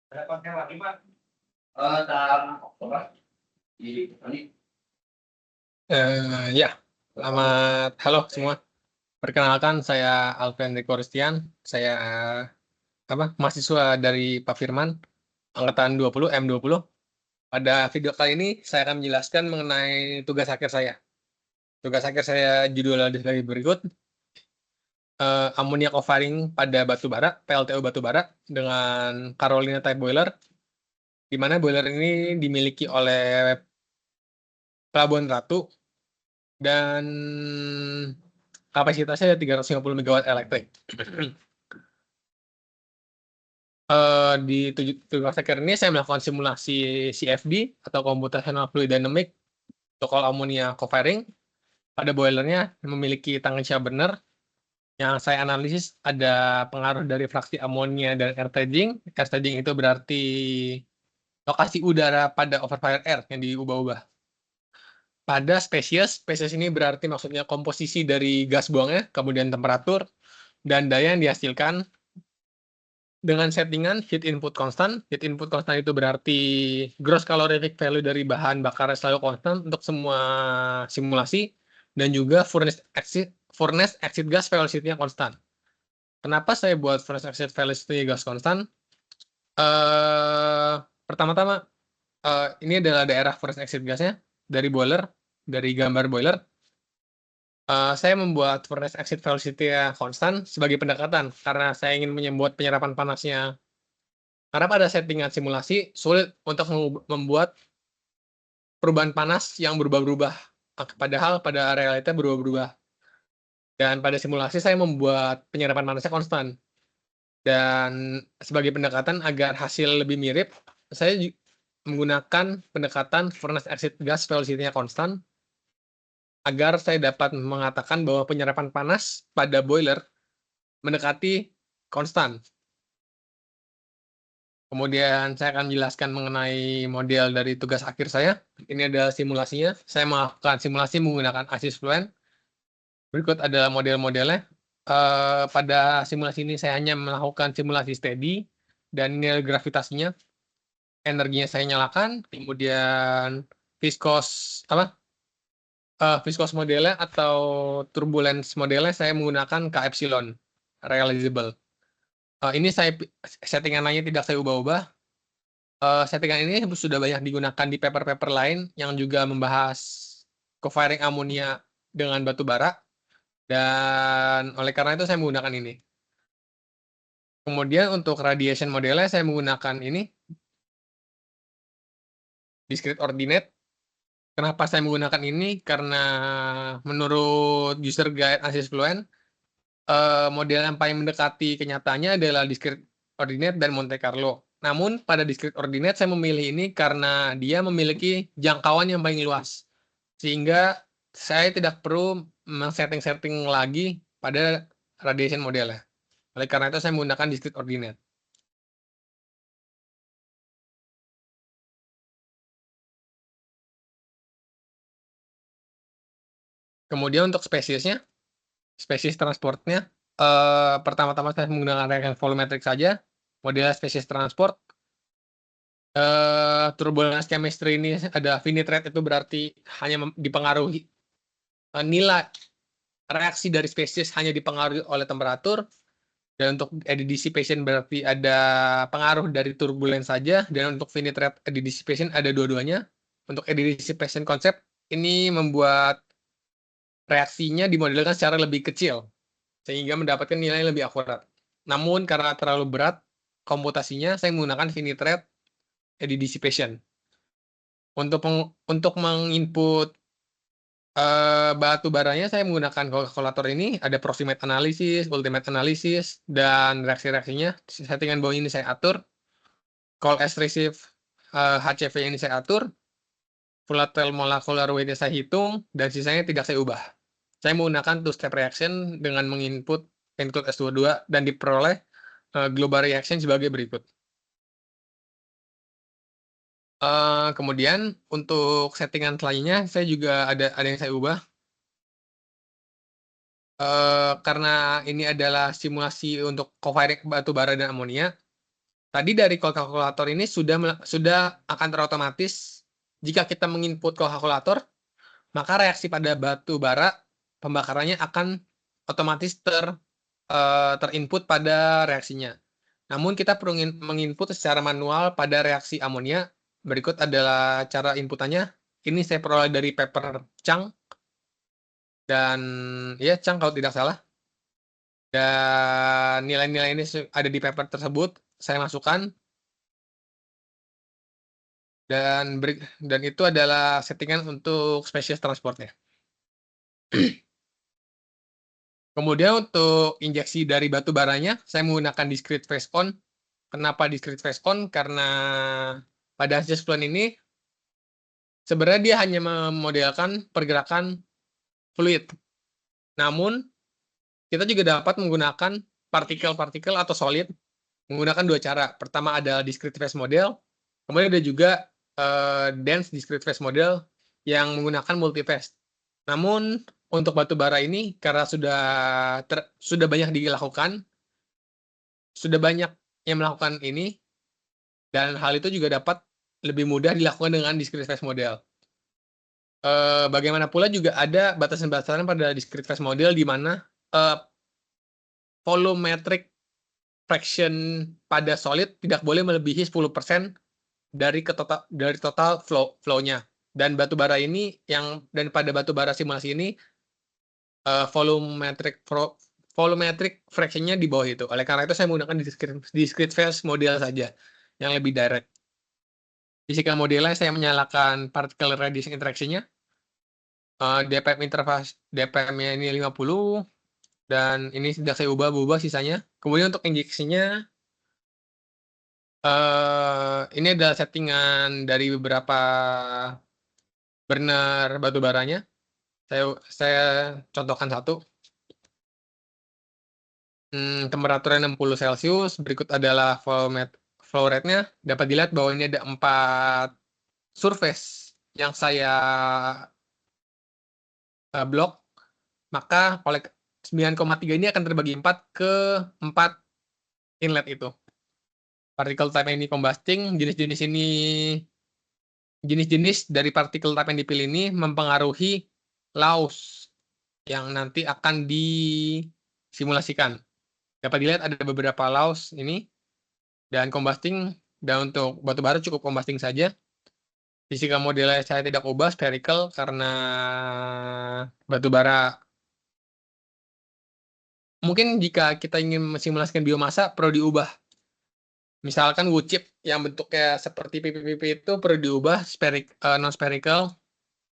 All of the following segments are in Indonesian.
Ada konten lagi, Pak? Tentang apa? Ini. Ya, selamat halo semua. Perkenalkan saya Alfian Riko Ristian. Saya mahasiswa dari Pak Firman, angkatan 20 M20. Pada video kali ini saya akan menjelaskan mengenai tugas akhir saya. Tugas akhir saya judulnya sebagai berikut. Ammonia co-firing pada batu bara, PLTU batu bara dengan Carolina type boiler, di mana boiler ini dimiliki oleh Pelabuhan Ratu dan kapasitasnya 350 MW elektrik. Di tugas akhir ini saya melakukan simulasi CFD atau Computational Fluid Dynamics protokol ammonia co-firing pada boilernya yang memiliki tangga burner. Yang saya analisis ada pengaruh dari fraksi amonia dan air staging. Air staging itu berarti lokasi udara pada overfire air yang diubah-ubah. Pada spesies ini berarti maksudnya komposisi dari gas buangnya, kemudian temperatur, dan daya yang dihasilkan dengan settingan heat input constant. Heat input constant itu berarti gross calorific value dari bahan bakar selalu konstan untuk semua simulasi, dan juga furnace exit gas velocity-nya konstan. Kenapa saya buat furnace exit velocity gas konstan? Pertama-tama, ini adalah daerah furnace exit gasnya dari boiler, dari gambar boiler. Saya membuat furnace exit velocity-nya konstan sebagai pendekatan karena saya ingin membuat penyerapan panasnya. Karena pada settingan simulasi, sulit untuk membuat perubahan panas yang berubah-ubah. Padahal pada realita berubah-ubah. Dan pada simulasi saya membuat penyerapan panasnya konstan. Dan sebagai pendekatan agar hasil lebih mirip, saya menggunakan pendekatan furnace exit gas velocity-nya konstan agar saya dapat mengatakan bahwa penyerapan panas pada boiler mendekati konstan. Kemudian saya akan menjelaskan mengenai model dari tugas akhir saya. Ini adalah simulasinya. Saya melakukan simulasi menggunakan ASYS Fluent. Berikut adalah model-modelnya. Pada simulasi ini saya hanya melakukan simulasi steady, dan ini gravitasinya. Energinya saya nyalakan, kemudian viskos modelnya atau turbulence modelnya saya menggunakan K epsilon, realizable. Ini settingan lainnya tidak saya ubah-ubah. Settingan ini sudah banyak digunakan di paper-paper lain yang juga membahas co-firing amonia dengan batu bara, dan oleh karena itu saya menggunakan ini. Kemudian untuk radiation modelnya saya menggunakan ini, discrete ordinate. Kenapa saya menggunakan ini? Karena menurut user guide ASYS Fluent, model yang paling mendekati kenyataannya adalah discrete ordinate dan Monte Carlo. Namun pada discrete ordinate saya memilih ini karena dia memiliki jangkauan yang paling luas, sehingga saya tidak perlu men-setting lagi pada radiation modelnya. Oleh karena itu saya menggunakan discrete ordinate. Kemudian untuk spesiesnya, spesies transportnya, pertama-tama saya menggunakan reaction volumetric saja. Model spesies transport, turbulence chemistry ini ada finite rate, itu berarti hanya dipengaruhi nilai reaksi dari spesies hanya dipengaruhi oleh temperatur, dan untuk eddy dissipation berarti ada pengaruh dari turbulence saja, dan untuk finite rate eddy dissipation ada dua-duanya. Untuk eddy dissipation konsep ini membuat reaksinya dimodelkan secara lebih kecil sehingga mendapatkan nilai yang lebih akurat. Namun karena terlalu berat komputasinya, saya menggunakan finite rate eddy dissipation. Untuk menginput batu baranya saya menggunakan kalkulator ini, ada proximate analysis, ultimate analysis, dan reaksi-reaksinya settingan bawah ini saya atur. Call as receive HCV ini saya atur. Volatile molecular weight saya hitung, dan sisanya tidak saya ubah. Saya menggunakan two-step reaction dengan menginput include S22 dan diperoleh global reaction sebagai berikut. Kemudian untuk settingan selanjutnya saya juga ada yang saya ubah. Karena ini adalah simulasi untuk co-firing batu bara dan amonia, tadi dari kalkulator ini sudah akan terotomatis jika kita menginput kalkulator, maka reaksi pada batu bara pembakarannya akan otomatis terinput pada reaksinya. Namun kita perlu menginput secara manual pada reaksi amonia. Berikut adalah cara inputannya. Ini saya peroleh dari paper Chang. Dan ya Chang kalau tidak salah. Dan nilai-nilai ini ada di paper tersebut. Saya masukkan. Dan itu adalah settingan untuk spesies transportnya. Kemudian untuk injeksi dari batu baranya, saya menggunakan discrete phase on. Kenapa discrete phase on? Karena pada hasil plan ini, sebenarnya dia hanya memodelkan pergerakan fluid. Namun, kita juga dapat menggunakan partikel-partikel atau solid menggunakan dua cara. Pertama adalah discrete phase model, kemudian ada juga dense discrete phase model yang menggunakan multiphase. Namun, untuk batu bara ini, karena sudah banyak dilakukan, sudah banyak yang melakukan ini, dan hal itu juga dapat lebih mudah dilakukan dengan discrete phase model. Bagaimana pula juga ada batasan-batasan pada discrete phase model di mana volumetric fraction pada solid tidak boleh melebihi 10% dari total flow-nya. Dan batu bara ini dan pada batu bara simulasi ini volumetric fraction-nya di bawah itu. Oleh karena itu saya menggunakan discrete phase model saja yang lebih direct. Physical modelnya saya menyalakan particle radiation interaction-nya. DPM interface DPM-nya ini 50 dan ini sudah saya ubah sisanya. Kemudian untuk injeksinya ini adalah settingan dari beberapa burner batu baranya. Saya contohkan satu. Temperaturnya 60 Celcius, berikut adalah flow rate-nya. Dapat dilihat bahwa ini ada 4 surface yang saya blok, maka oleh 9,3 ini akan terbagi 4 ke 4 inlet itu. Particle type ini combusting, jenis-jenis dari particle type yang dipilih ini mempengaruhi laws yang nanti akan disimulasikan. Dapat dilihat ada beberapa laws ini, dan combusting, dan untuk batu bara cukup combusting saja. Fisika modelnya saya tidak ubah spherical karena batu bara mungkin jika kita ingin mensimulasikan biomasa perlu diubah. Misalkan wood chip yang bentuknya seperti pipi-pipi itu perlu diubah non spherical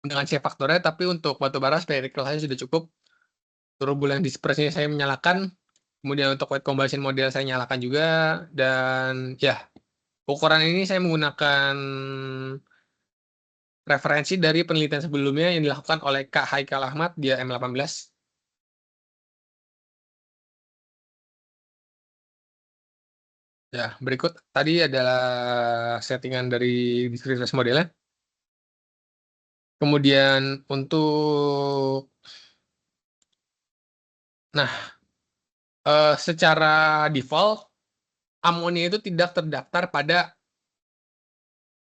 dengan shape faktornya, tapi untuk batu bara spherical saja sudah cukup. Turbulent dispersion saya menyalakan, kemudian untuk wet combustion model saya nyalakan juga, dan ya ukuran ini saya menggunakan referensi dari penelitian sebelumnya yang dilakukan oleh Kak Haikal Ahmad di M18. Ya, berikut tadi adalah settingan dari discrete phase modelnya. Kemudian untuk secara default amonia itu tidak terdaftar pada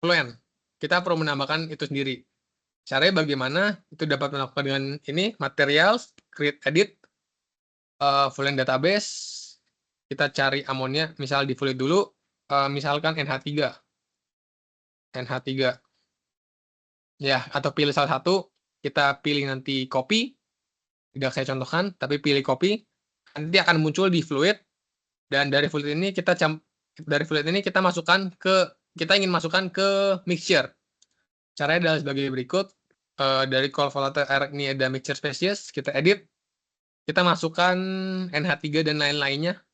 fluent. Kita perlu menambahkan itu sendiri. Caranya bagaimana? Itu dapat melakukan dengan ini, materials, create edit, fluent database. Kita cari amonia, misal di fluid dulu, misalkan NH3. Ya, atau pilih salah satu, kita pilih nanti copy, tidak saya contohkan, tapi pilih copy, nanti akan muncul di fluid, dan dari fluid ini kita ingin masukkan ke mixture. Caranya adalah sebagai berikut. Dari call volatile air ini ada mixture species, kita edit, kita masukkan NH3 dan lain-lainnya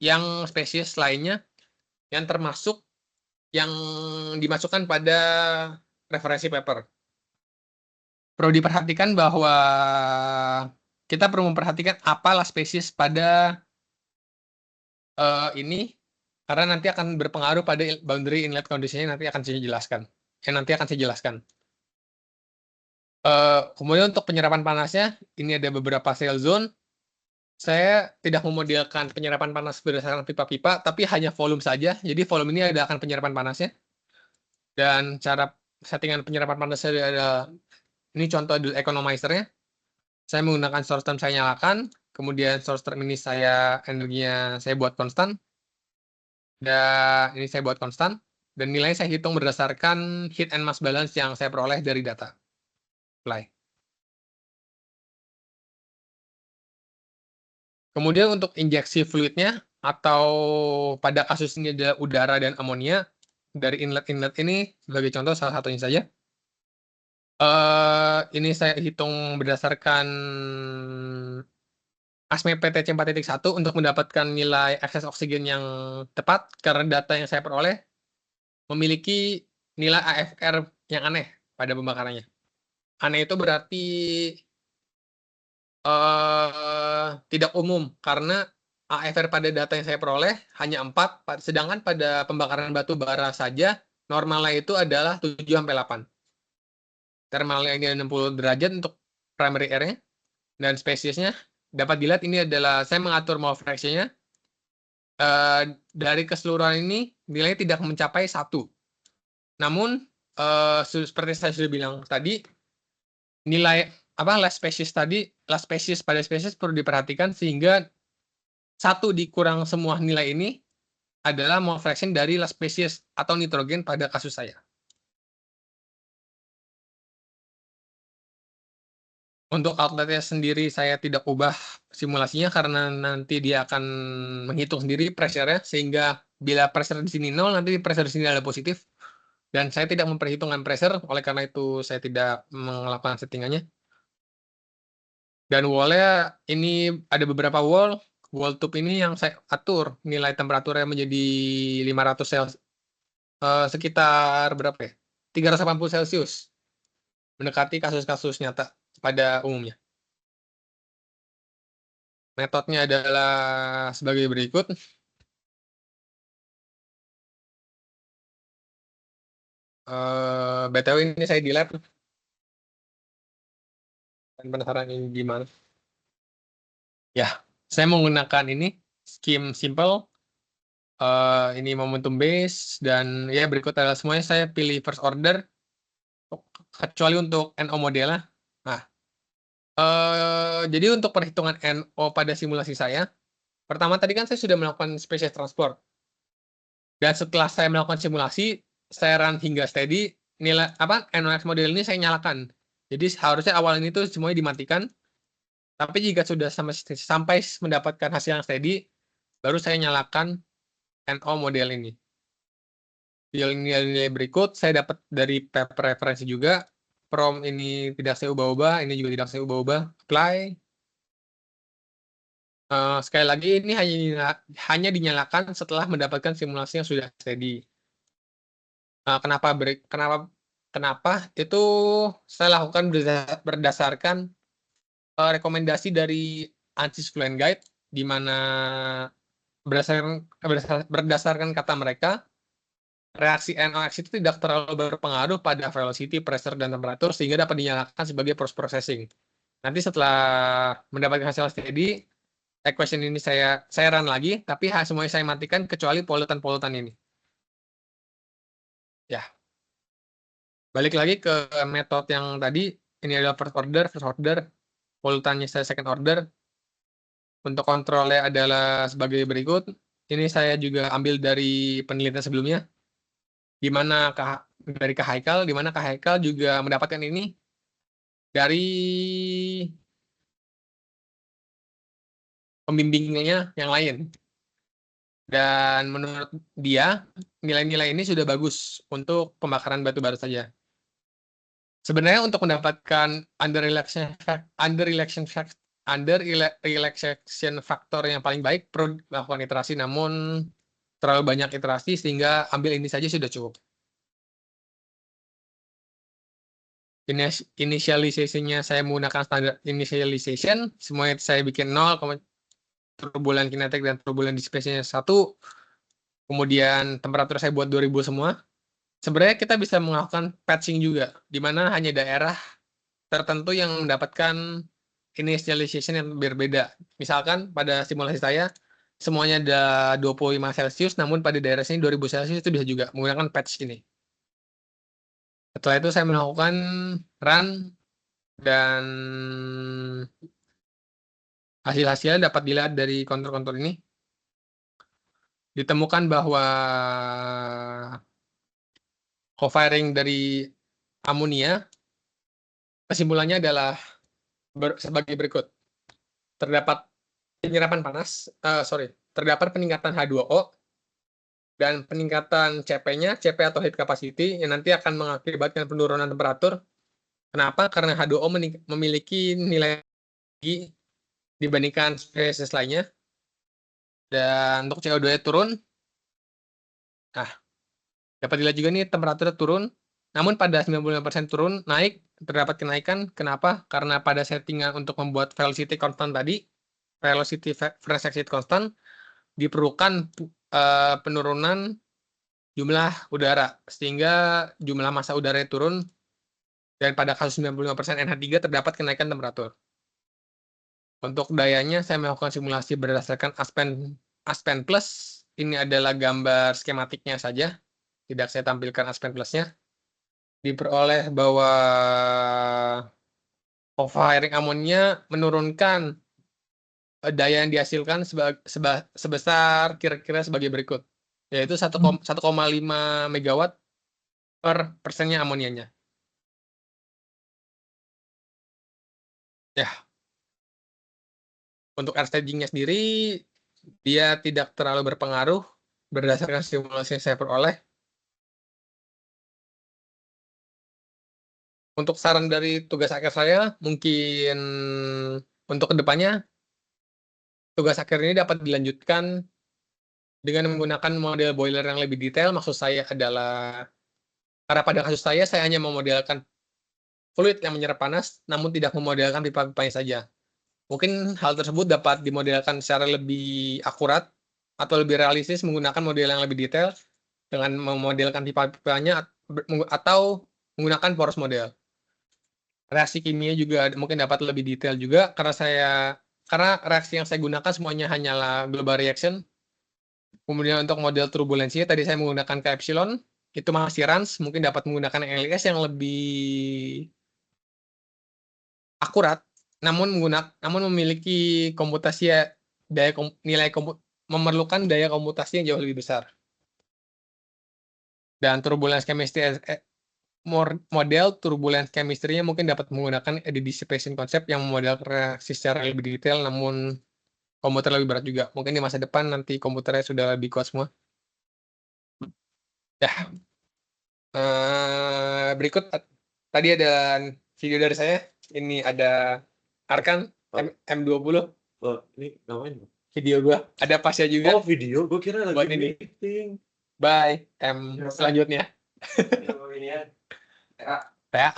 yang spesies lainnya yang termasuk yang dimasukkan pada referensi paper. Perlu diperhatikan bahwa kita perlu memperhatikan apalah spesies pada ini, karena nanti akan berpengaruh pada boundary inlet condition-nya nanti akan saya jelaskan. Kemudian untuk penyerapan panasnya, ini ada beberapa cell zone. Saya tidak memodelkan penyerapan panas berdasarkan pipa-pipa, tapi hanya volume saja. Jadi volume ini akan penyerapan panasnya. Dan cara settingan penyerapan panasnya ada, ini contoh dulu economizer-nya. Saya menggunakan source term saya nyalakan, kemudian source term ini energinya saya buat konstan. Dan ini saya buat konstan. Dan nilainya saya hitung berdasarkan heat and mass balance yang saya peroleh dari data. Apply. Kemudian untuk injeksi fluidnya, atau pada kasus ini adalah udara dan amonia, dari inlet-inlet ini sebagai contoh salah satunya saja. Ini saya hitung berdasarkan ASME PTC 4.1 untuk mendapatkan nilai ekses oksigen yang tepat, karena data yang saya peroleh memiliki nilai AFR yang aneh pada pembakarannya. Aneh itu berarti tidak umum, karena AFR pada data yang saya peroleh hanya 4, sedangkan pada pembakaran batu bara saja normalnya itu adalah 7-8. Thermalnya ini 60 derajat untuk primary air-nya, dan spesiesnya dapat dilihat ini adalah saya mengatur mole fraction-nya. Dari keseluruhan ini nilainya tidak mencapai 1. Namun seperti saya sudah bilang tadi, nilai last species pada spesies perlu diperhatikan, sehingga 1 dikurang semua nilai ini adalah mole fraction dari last species atau nitrogen pada kasus saya. Untuk outletnya sendiri saya tidak ubah simulasinya, karena nanti dia akan menghitung sendiri pressure-nya, sehingga bila pressure di sini 0, nanti pressure di sini adalah positif. Dan saya tidak memperhitungkan pressure, oleh karena itu saya tidak melakukan settingannya. Dan wall-nya ini ada beberapa wall tube ini yang saya atur nilai temperaturnya menjadi 500 Celsius, sekitar berapa ya? 380 Celsius. Mendekati kasus-kasus nyata pada umumnya. Metodenya adalah sebagai berikut. BTW ini saya di lab. Dan penasaran ini gimana? Ya, saya menggunakan ini scheme simple. Ini momentum base, dan ya berikut adalah semuanya saya pilih first order, kecuali untuk NO modelnya. Nah, jadi untuk perhitungan NO pada simulasi saya, pertama tadi kan saya sudah melakukan species transport. Dan setelah saya melakukan simulasi, saya run hingga steady, nilai NOx model ini saya nyalakan. Jadi harusnya awal ini tuh semuanya dimatikan. Tapi jika sudah sampai mendapatkan hasil yang steady, baru saya nyalakan NO model ini. Nilai berikut saya dapat dari paper referensi juga. Prompt ini tidak saya ubah-ubah, ini juga tidak saya ubah-ubah. Apply. Sekali lagi ini hanya dinyalakan setelah mendapatkan simulasi yang sudah steady. Kenapa itu saya lakukan berdasarkan rekomendasi dari ANSYS Fluent Guide, di mana berdasarkan kata mereka, reaksi NOx itu tidak terlalu berpengaruh pada velocity, pressure, dan temperatur, sehingga dapat dinyalakan sebagai post-processing. Nanti setelah mendapatkan hasil steady, equation ini saya run lagi, tapi semuanya saya matikan kecuali polutan-polutan ini. Ya. Balik lagi ke metode yang tadi, ini adalah first order, polutannya saya second order. Untuk kontrolnya adalah sebagai berikut. Ini saya juga ambil dari penelitian sebelumnya, di mana dari Kak Haikal, di mana Kak Haikal juga mendapatkan ini dari pembimbingnya yang lain. Dan menurut dia, nilai-nilai ini sudah bagus untuk pembakaran batu bara saja. Sebenarnya untuk mendapatkan under relaxation factor yang paling baik, perlu melakukan iterasi, namun terlalu banyak iterasi, sehingga ambil ini saja sudah cukup. Initialization-nya saya menggunakan standar initialization, semuanya saya bikin 0, turbulen kinetik dan turbulen displacement 1, kemudian temperatur saya buat 2000 semua. Sebenarnya kita bisa melakukan patching juga, di mana hanya daerah tertentu yang mendapatkan initialization yang berbeda. Misalkan pada simulasi saya semuanya ada 25 Celsius, namun pada daerah sini 2000 Celsius itu bisa juga menggunakan patch ini. Setelah itu saya melakukan run dan hasil-hasilnya dapat dilihat dari kontrol-kontrol ini. Ditemukan bahwa co-firing dari amonia kesimpulannya adalah sebagai berikut. Terdapat penyerapan panas, terdapat peningkatan H2O dan peningkatan CP-nya, CP atau heat capacity yang nanti akan mengakibatkan penurunan temperatur. Kenapa? Karena H2O memiliki nilai tinggi dibandingkan spesies lainnya. Dan untuk CO2 turun. Nah, dapat dilihat juga nih temperatur turun. Namun pada 95% turun, naik, terdapat kenaikan. Kenapa? Karena pada settingan untuk membuat velocity constant tadi, velocity fresh exit constant, diperlukan penurunan jumlah udara, sehingga jumlah massa udara turun, dan pada kasus 95% NH3 terdapat kenaikan temperatur. Untuk dayanya, saya melakukan simulasi berdasarkan Aspen Plus. Ini adalah gambar skematiknya saja, tidak saya tampilkan Aspen Plus-nya. Diperoleh bahwa co-firing amonia menurunkan daya yang dihasilkan sebesar kira-kira sebagai berikut, yaitu 1,5 megawatt per persennya amonianya. Ya, untuk air stagingnya sendiri, dia tidak terlalu berpengaruh berdasarkan simulasi yang saya peroleh. Untuk saran dari tugas akhir saya, mungkin untuk kedepannya, tugas akhir ini dapat dilanjutkan dengan menggunakan model boiler yang lebih detail. Maksud saya adalah, karena pada kasus saya hanya memodelkan fluid yang menyerap panas, namun tidak memodelkan pipa-pipanya saja. Mungkin hal tersebut dapat dimodelkan secara lebih akurat atau lebih realistis menggunakan model yang lebih detail dengan memodelkan pipa-pipanya atau menggunakan poros model. Reaksi kimia juga mungkin dapat lebih detail juga karena reaksi yang saya gunakan semuanya hanyalah global reaction. Kemudian untuk model turbulensi tadi saya menggunakan K epsilon, itu masih runs, mungkin dapat menggunakan LS yang lebih akurat, namun memiliki komputasi memerlukan daya komputasi yang jauh lebih besar. Dan turbulence chemistry model turbulence chemistry-nya mungkin dapat menggunakan eddy dissipation concept yang memodel reaksi secara lebih detail, namun komputer lebih berat juga. Mungkin di masa depan nanti komputernya sudah lebih kuat semua. Ya, berikut tadi ada video dari saya. Ini ada Arkan M20. Oh, ini ngapain? Video gua. Ada pasnya juga. Oh, video. Gue kira lagi buat ini. meeting. Bye. Selanjutnya. Ini ya. Ya.